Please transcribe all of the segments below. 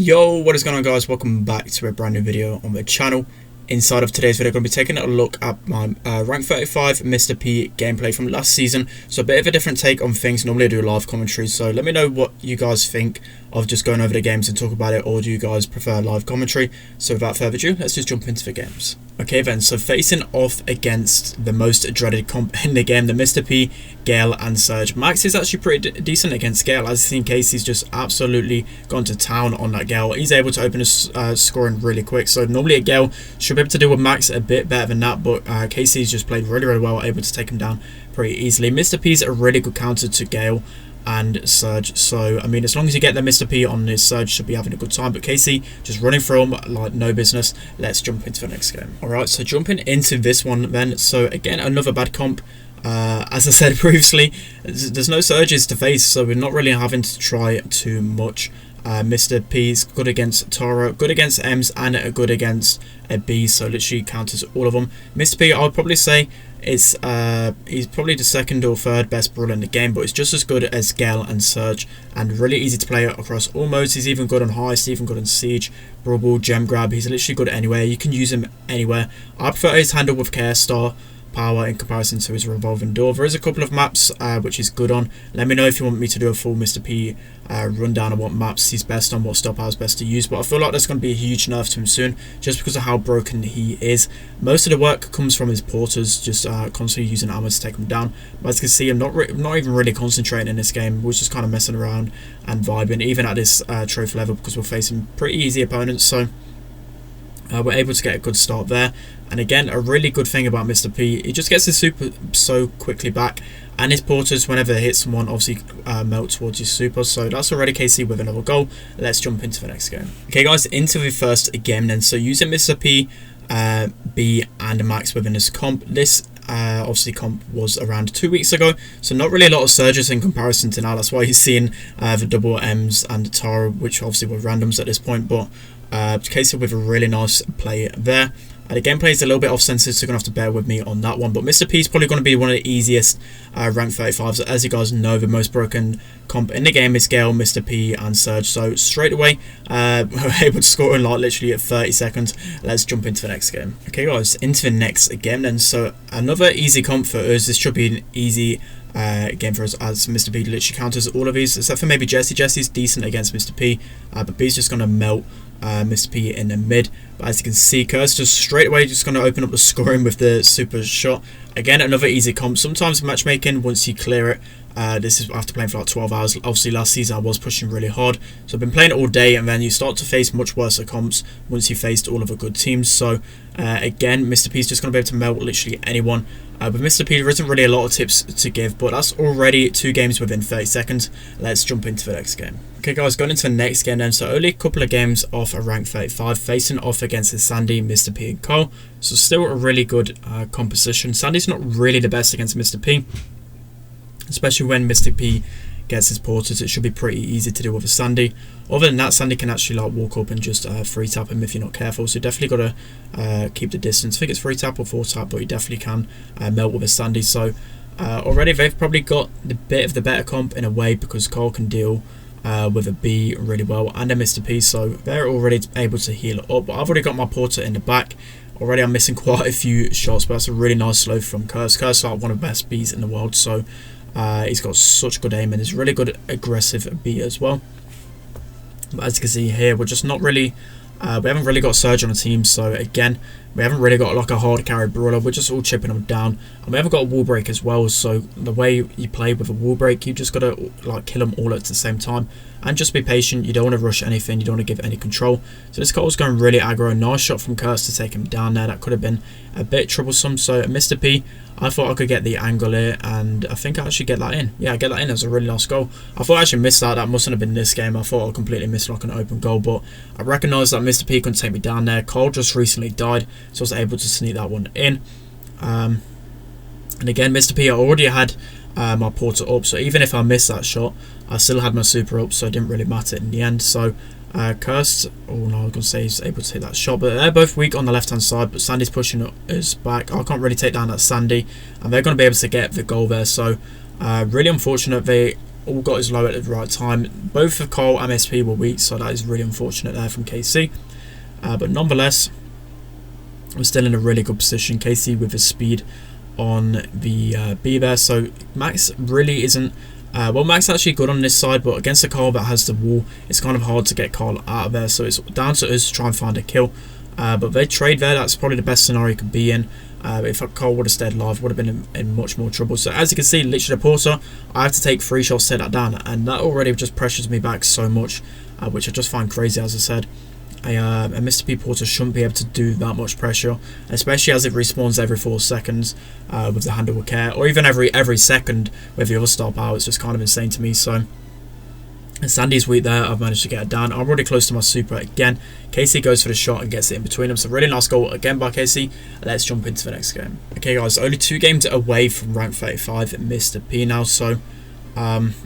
Yo, what is going on, guys? Welcome back to a brand new video on the channel. Inside of today's video, I'm going to be taking a look at my rank 35 Mr. P gameplay from last season. So a bit of a different take on things. Normally I do live commentary, so let me know what you guys think of just going over the games and talk about it, or do you guys prefer live commentary? So without further ado, let's just jump into the games. Okay then, so facing off against the most dreaded comp in the game, the Mr. P, Gale and Surge. Max is actually pretty decent against Gale, as Incase he's just absolutely gone to town on that Gale. He's able to open his scoring really quick, so normally a Gale should be able to deal with Max a bit better than that, but Casey's just played really well, able to take him down pretty easily. Mr. P's a really good counter to Gale and Surge, so I mean, as long as you get the Mr. P on his Surge, should be having a good time. But Casey just running through him like no business. Let's jump into the next game. Alright, so jumping into this one then. So again, another bad comp. As I said previously, there's no Surges to face, so we're not really having to try too much. Mr. P's good against Tara, good against M's, and good against a B, so literally counters all of them. Mr. P, I would probably say he's probably the second or third best brawler in the game, but it's just as good as Gale and Surge, and really easy to play across all modes. He's even good on Heist, even good on Siege, Brawl, Gem Grab. He's literally good anywhere. You can use him anywhere. I prefer his handle with Care Star Power in comparison to his revolving door. There is a couple of maps which he's good on. Let me know if you want me to do a full Mr. P rundown on what maps he's best on, what star power is best to use, but I feel like there's going to be a huge nerf to him soon just because of how broken he is. Most of the work comes from his porters, just constantly using ammo to take him down. But as you can see, I'm not even really concentrating in this game. We're just kind of messing around and vibing, even at this trophy level, because we're facing pretty easy opponents, so we're able to get a good start there. And again, a really good thing about Mr. P, he just gets his super so quickly back, and his porters, whenever they hit someone, obviously melt towards his super. So that's already KC with another goal. Let's jump into the next game. Okay guys, into the first game then. So using Mr. P, B and Max within his comp. This obviously comp was around 2 weeks ago, so not really a lot of Surges in comparison to now. That's why he's seeing the double M's and Tara, which obviously were randoms at this point, but Casey with a really nice play there. The gameplay is a little bit off center, so you're going to have to bear with me on that one. But Mr. P is probably going to be one of the easiest rank 35s. As you guys know, the most broken comp in the game is Gale, Mr. P and Surge. So straight away, we're able to score in like literally at 30 seconds. Let's jump into the next game. Okay guys, into the next game then. So another easy comp for us. This should be an easy game for us, as Mr. P literally counters all of these, except for maybe Jesse. Jesse's decent against Mr. P, but B's just going to melt Mr. P in the mid. But as you can see, Curse just straight away just going to open up the scoring with the super shot. Again, another easy comp. Sometimes matchmaking, once you clear it, this is after playing for like 12 hours. Obviously last season I was pushing really hard, so I've been playing it all day, and then you start to face much worse comps once you faced all of the good teams. So again, Mr. P is just going to be able to melt literally anyone. With Mr. P, there isn't really a lot of tips to give, but that's already 2 games within 30 seconds. Let's jump into the next game. Okay guys, going into the next game then. So only a couple of games off a rank 35, facing off against the Sandy, Mr. P and Cole. So still a really good composition. Sandy's not really the best against Mr. P, especially when Mr. P gets his porters. It should be pretty easy to deal with a Sandy. Other than that, Sandy can actually like walk up and just free tap him if you're not careful. So you definitely got to keep the distance. I think it's free tap or 4 tap, but you definitely can melt with a Sandy. So already they've probably got the bit of the better comp in a way, because Cole can deal with a B really well and a Mr. P, so they're already able to heal it up. But I've already got my porter in the back. Already I'm missing quite a few shots, but that's a really nice slow from Curse. Curse is like one of the best Bs in the world, so he's got such good aim, and he's really good aggressive B as well. But as you can see here, we're just not really we haven't really got Surge on the team, so again, we haven't really got like a hard carry brawler. We're just all chipping them down, and we haven't got a wall break as well. So the way you play with a wall break, you just got to like kill them all at the same time and just be patient. You don't want to rush anything, you don't want to give any control. So this Cole's going really aggro. Nice shot from Curse to take him down there. That could have been a bit troublesome. So Mr. P, I thought I could get the angle here, and I think I actually get that in. Yeah, I get that in. That was a really nice goal. I thought I actually missed that. That mustn't have been this game. I thought I completely missed like an open goal, but I recognised that Mr. P couldn't take me down there. Cole just recently died, so I was able to sneak that one in. And again, Mr. P, I already had my porter up, so even if I missed that shot, I still had my super up, so it didn't really matter in the end. So Cursed, oh no, I was going to say he's able to take that shot, but they're both weak on the left hand side. But Sandy's pushing us back. I can't really take down that Sandy, and they're going to be able to get the goal there. So really unfortunate. They all got his low at the right time. Both of Cole and SP were weak, so that is really unfortunate there from KC. But nonetheless, we're still in a really good position. KC with his speed on the B there. So Max really isn't... well, Max is actually good on this side, but against a Carl that has the wall, it's kind of hard to get Carl out of there. So it's down to us to try and find a kill. But they trade there. That's probably the best scenario you could be in. If Carl would have stayed alive, would have been in much more trouble. So as you can see, literally the Porter, I have to take 3 shots to take that down, and that already just pressures me back so much, which I just find crazy. As I said, a Mr. P Porter shouldn't be able to do that much pressure, especially as it respawns every 4 seconds with the handle with care, or even every second with the other star power. It's just kind of insane to me. So Sandy's weak there. I've managed to get it down. I'm already close to my super again. Casey goes for the shot and gets it in between them. So really nice goal again by Casey. Let's jump into the next game. Okay guys, only 2 games away from rank 35 Mr. P now. So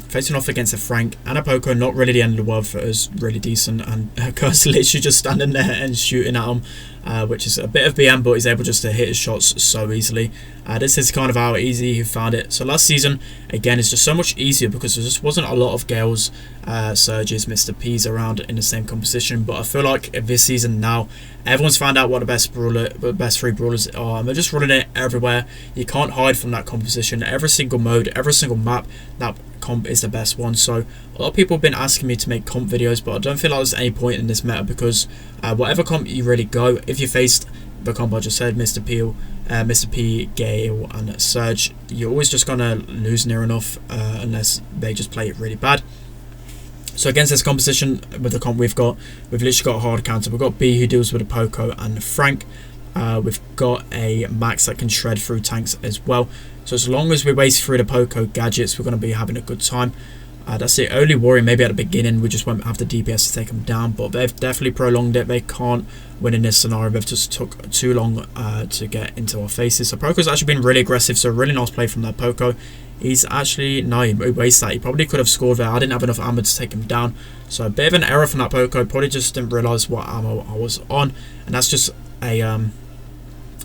facing off against a Frank and a Poco, not really the end of the world for us, really decent. And Curse literally just standing there and shooting at him, which is a bit of BM, but he's able just to hit his shots so easily. This is kind of how easy he found it. So last season, again, it's just so much easier because there just wasn't a lot of Gales, Surges, Mr. P's around in the same composition. But I feel like this season now, everyone's found out what the best 3 brawlers are, and they're just running it everywhere. You can't hide from that composition. Every single mode, every single map, that comp is the best one. So a lot of people have been asking me to make comp videos, but I don't feel like there's any point in this meta because whatever comp you really go, if you faced the comp I just said, Mr. P, Gale and Surge, you're always just gonna lose near enough unless they just play it really bad. So against this composition with the comp we've literally got a hard counter. We've got B who deals with a Poco and Frank. We've got a Max that can shred through tanks as well. So as long as we waste through the Poco gadgets, we're going to be having a good time. That's the only worry. Maybe at the beginning we just won't have the DPS to take them down, but they've definitely prolonged it. They can't win in this scenario. They've just took too long to get into our faces. So Poco's actually been really aggressive, so really nice play from that Poco. He's actually, no, he wasted that. He probably could have scored there. I didn't have enough ammo to take him down. So a bit of an error from that Poco. Probably just didn't realise what ammo I was on. And that's just a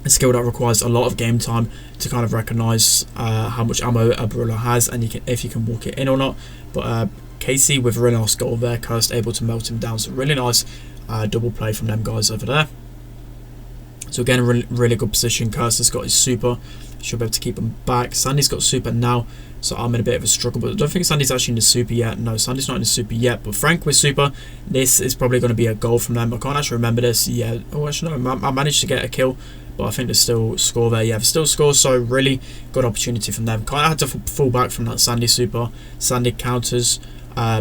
skill that requires a lot of game time to kind of recognise how much ammo a brawler has, and if you can walk it in or not. But Casey with a really nice goal there. Cursed able to melt him down. So really nice double play from them guys over there. So again, really good position. Cursed has got his super. Should be able to keep him back. Sandy's got super now, so I'm in a bit of a struggle. But I don't think Sandy's actually in the super yet. No, Sandy's not in the super yet. But Frank with super, this is probably going to be a goal from them. I can't actually remember this. Yeah, oh, actually no, I managed to get a kill, but I think there's still score there. Yeah, there's still score, so really good opportunity from them. Kind of had to fall back from that Sandy super. Sandy counters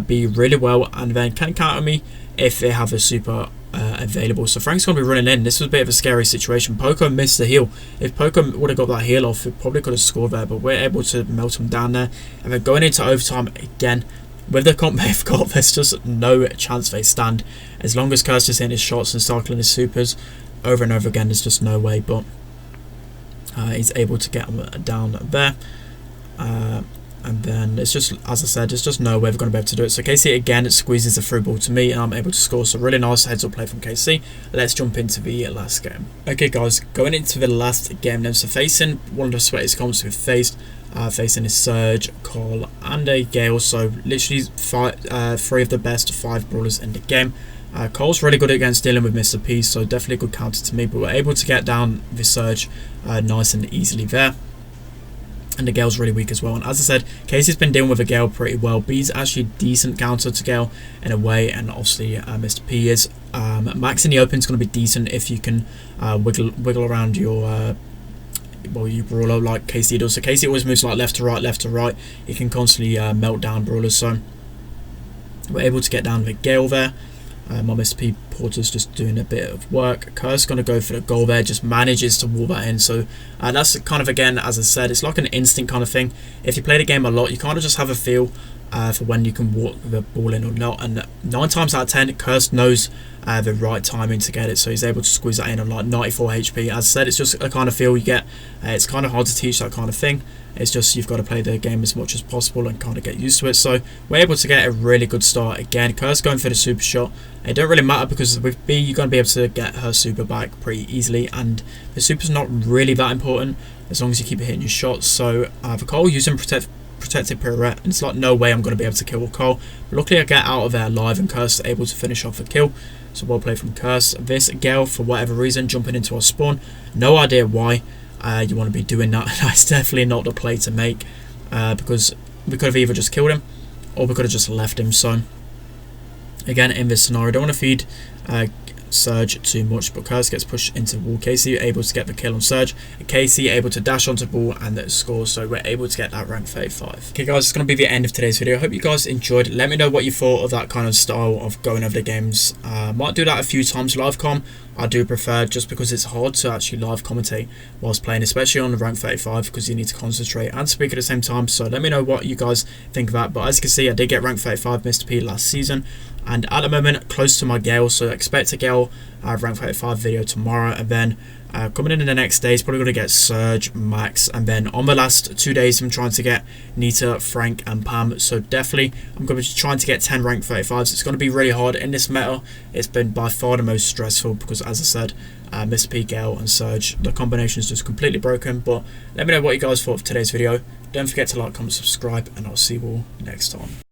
B really well, and then can counter me if they have a super available. So Frank's going to be running in. This was a bit of a scary situation. Poco missed the heal. If Poco would have got that heal off, it probably could have scored there, but we're able to melt him down there. And then going into overtime again, with the comp they've got, there's just no chance they stand. As long as Curse is hitting his shots and cycling his supers over and over again, there's just no way. But he's able to get him down there. And then it's just, as I said, there's just no way we're going to be able to do it. So KC again, it squeezes a through ball to me and I'm able to score. So really nice heads up play from KC. Let's jump into the last game. Okay guys, going into the last game then. So facing one of the sweatiest comps we've faced, facing is Surge, Cole and a Gale. So literally 3 of the best 5 brawlers in the game. Cole's really good against dealing with Mr. P, so definitely a good counter to me. But we're able to get down the Surge nice and easily there. And the Gale's really weak as well. And as I said, Casey's been dealing with a Gale pretty well. B's actually decent counter to Gale in a way, and obviously Mr. P is. Max in the open is going to be decent if you can wiggle around your your brawler like Casey does. So Casey always moves like left to right. He can constantly melt down brawlers. So we're able to get down with Gale there. My Mr. P Porter's just doing a bit of work. Curse going to go for the goal there, just manages to wall that in. So that's kind of, again, as I said, it's like an instinct kind of thing. If you play the game a lot, you kind of just have a feel for when you can walk the ball in or not. And 9 times out of 10, Curse knows the right timing to get it. So he's able to squeeze that in on like 94 HP. As I said, it's just a kind of feel you get. It's kind of hard to teach that kind of thing. It's just you've got to play the game as much as possible and kind of get used to it. So we're able to get a really good start again. Curse going for the super shot. It don't really matter because with B you're going to be able to get her super back pretty easily, and the super's not really that important as long as you keep hitting your shots. So for Cole using protected pirouette, and it's like no way I'm going to be able to kill Carl. But luckily I get out of there alive, and Curse able to finish off the kill. So well played from Curse. This Gale, for whatever reason, jumping into our spawn. No idea why you want to be doing that. That's definitely not the play to make, because we could have either just killed him or we could have just left him. So again, in this scenario, don't want to feed Surge too much, but Curse gets pushed into the wall. Casey able to get the kill on Surge. Casey able to dash onto the ball and score, so we're able to get that rank 35. Okay guys, it's going to be the end of today's video. I hope you guys enjoyed. Let me know what you thought of that kind of style of going over the games. Might do that a few times live com. I do prefer, just because it's hard to actually live commentate whilst playing, especially on the rank 35, because you need to concentrate and speak at the same time. So let me know what you guys think of that. But as you can see, I did get rank 35 Mr. P last season, and at the moment close to my Gale, so expect a Gale rank 35 video tomorrow, and then coming in the next day is probably going to get Surge, Max, and then on the last 2 days I'm trying to get Nita, Frank, and Pam. So definitely I'm going to be trying to get 10 rank 35s. It's going to be really hard in this meta. It's been by far the most stressful because, as I said, Mr. P, Gale, and Surge, the combination is just completely broken. But let me know what you guys thought of today's video. Don't forget to like, comment, subscribe, and I'll see you all next time.